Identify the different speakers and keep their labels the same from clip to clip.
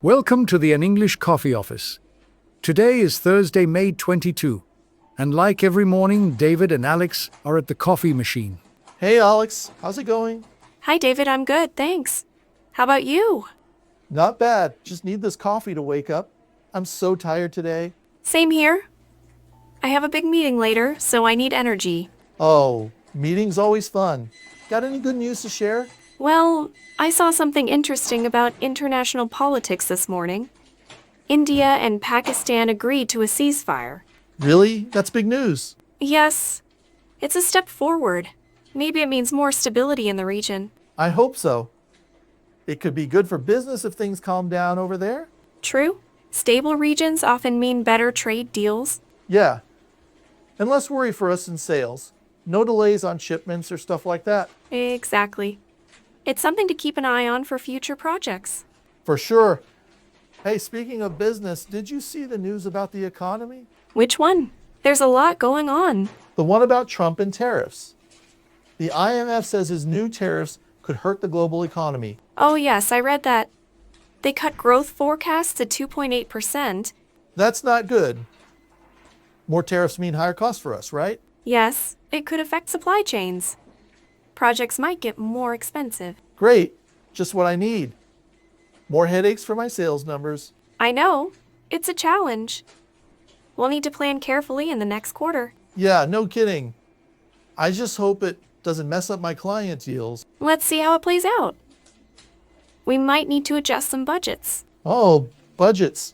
Speaker 1: Welcome to the An English Coffee Office. Today is Thursday, May 22, and like every morning, David and Alex are at the coffee machine.
Speaker 2: Hey Alex, how's it going?
Speaker 3: Hi, David. I'm good, thanks. How about you?
Speaker 2: Not bad, just need this coffee to wake up. I'm so tired today.
Speaker 3: Same here. I have a big meeting later, so I need energy.
Speaker 2: Oh, meeting's always fun. Got any good news to share?
Speaker 3: Well, I saw something interesting about international politics this morning. India and Pakistan agreed to a ceasefire.
Speaker 2: Really? That's big news.
Speaker 3: Yes, it's a step forward. Maybe it means more stability in the region.
Speaker 2: I hope so. It could be good for business if things calm down over there.
Speaker 3: True. Stable regions often mean better trade deals.
Speaker 2: Yeah. And less worry for us in sales. No delays on shipments or stuff like that.
Speaker 3: Exactly. It's something to keep an eye on for future projects.
Speaker 2: For sure. Hey, speaking of business, did you see the news about the economy?
Speaker 3: Which one? There's a lot going on.
Speaker 2: The one about Trump and tariffs. The IMF says his new tariffs could hurt the global economy.
Speaker 3: Oh yes, I read that. They cut growth forecasts to 2.8%.
Speaker 2: That's not good. More tariffs mean higher costs for us, right?
Speaker 3: Yes, it could affect supply chains. Projects might get more expensive.
Speaker 2: Great. Just what I need. More headaches for my sales numbers.
Speaker 3: I know. It's a challenge. We'll need to plan carefully in the next quarter.
Speaker 2: Yeah, no kidding. I just hope it doesn't mess up my client deals.
Speaker 3: Let's see how it plays out. We might need to adjust some budgets.
Speaker 2: Oh, budgets.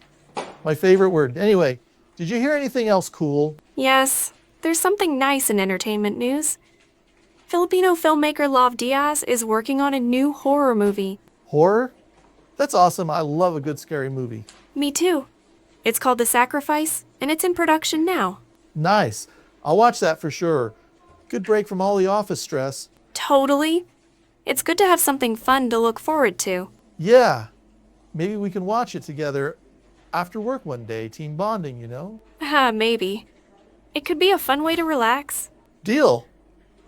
Speaker 2: My favorite word. Anyway, did you hear anything else cool?
Speaker 3: Yes, there's something nice in entertainment news. Filipino filmmaker Love Diaz is working on a new horror movie.
Speaker 2: Horror? That's awesome. I love a good scary movie.
Speaker 3: Me too. It's called The Sacrifice, and it's in production now.
Speaker 2: Nice. I'll watch that for sure. Good break from all the office stress.
Speaker 3: Totally. It's good to have something fun to look forward to.
Speaker 2: Yeah. Maybe we can watch it together after work one day. Team bonding, you know?
Speaker 3: Maybe. It could be a fun way to relax.
Speaker 2: Deal.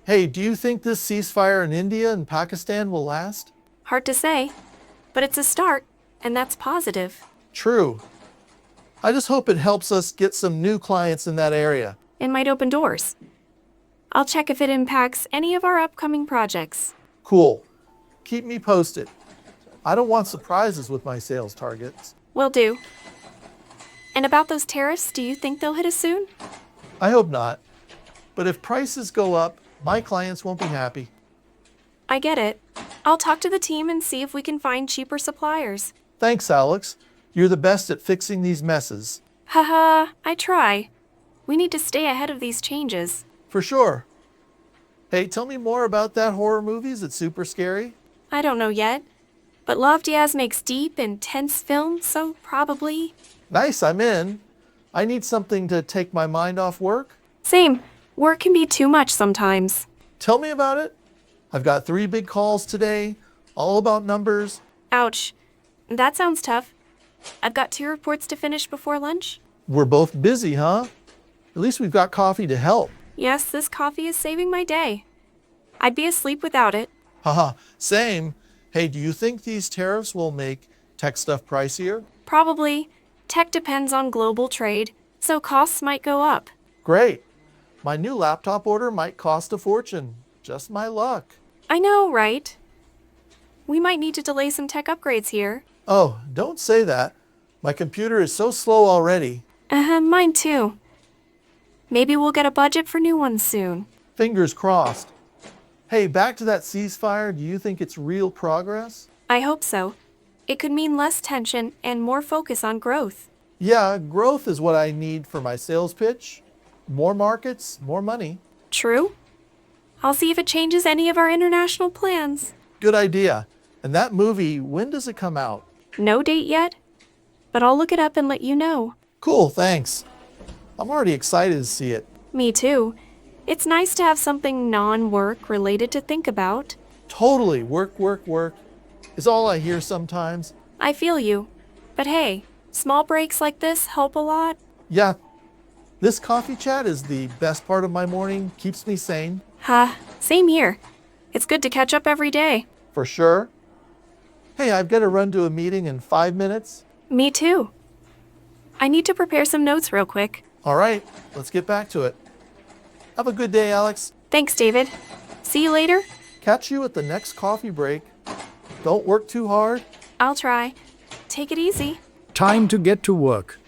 Speaker 2: Hey, do you think this ceasefire in India and Pakistan will last?
Speaker 3: Hard to say, but it's a start, and that's positive.
Speaker 2: True. I just hope it helps us get some new clients in that area.
Speaker 3: It might open doors. I'll check if it impacts any of our upcoming projects.
Speaker 2: Cool. Keep me posted. I don't want surprises with my sales targets.
Speaker 3: Will do. And about those tariffs, do you think they'll hit us soon?
Speaker 2: I hope not. But if prices go up, my clients won't be happy.
Speaker 3: I get it. I'll talk to the team and see if we can find cheaper suppliers.
Speaker 2: Thanks, Alex. You're the best at fixing these messes.
Speaker 3: Haha, I try. We need to stay ahead of these changes.
Speaker 2: For sure. Hey, tell me more about that horror movie. Is it super scary?
Speaker 3: I don't know yet, but Love Diaz makes deep, intense films, so probably.
Speaker 2: Nice, I'm in. I need something to take my mind off work.
Speaker 3: Same. Work can be too much sometimes.
Speaker 2: Tell me about it. I've got 3 big calls today, all about numbers.
Speaker 3: Ouch. That sounds tough. I've got 2 reports to finish before lunch.
Speaker 2: We're both busy, huh? At least we've got coffee to help.
Speaker 3: Yes, this coffee is saving my day. I'd be asleep without it.
Speaker 2: Haha, same. Hey, do you think these tariffs will make tech stuff pricier?
Speaker 3: Probably. Tech depends on global trade, so costs might go up.
Speaker 2: Great. My new laptop order might cost a fortune. Just my luck.
Speaker 3: I know, right? We might need to delay some tech upgrades here.
Speaker 2: Oh, don't say that. My computer is so slow already.
Speaker 3: Mine too. Maybe we'll get a budget for new ones soon.
Speaker 2: Fingers crossed. Hey, back to that ceasefire. Do you think it's real progress?
Speaker 3: I hope so. It could mean less tension and more focus on growth.
Speaker 2: Yeah, growth is what I need for my sales pitch. More markets, more money.
Speaker 3: True. I'll see if it changes any of our international plans.
Speaker 2: Good idea. And that movie, when does it come out?
Speaker 3: No date yet, but I'll look it up and let you know.
Speaker 2: Cool, thanks. I'm already excited to see it.
Speaker 3: Me too. It's nice to have something non-work related to think about.
Speaker 2: Totally. Work, work, work is all I hear sometimes.
Speaker 3: I feel you. But hey, small breaks like this help a lot.
Speaker 2: Yeah. This coffee chat is the best part of my morning. Keeps me sane.
Speaker 3: Same here. It's good to catch up every day.
Speaker 2: For sure. Hey, I've got to run to a meeting in 5 minutes.
Speaker 3: Me too. I need to prepare some notes real quick.
Speaker 2: All right, let's get back to it. Have a good day, Alex.
Speaker 3: Thanks, David. See you later.
Speaker 2: Catch you at the next coffee break. Don't work too hard.
Speaker 3: I'll try. Take it easy.
Speaker 1: Time to get to work.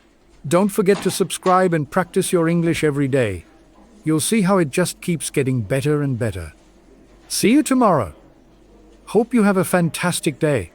Speaker 1: Don't forget to subscribe and practice your English every day. You'll see how it just keeps getting better and better. See you tomorrow. Hope you have a fantastic day.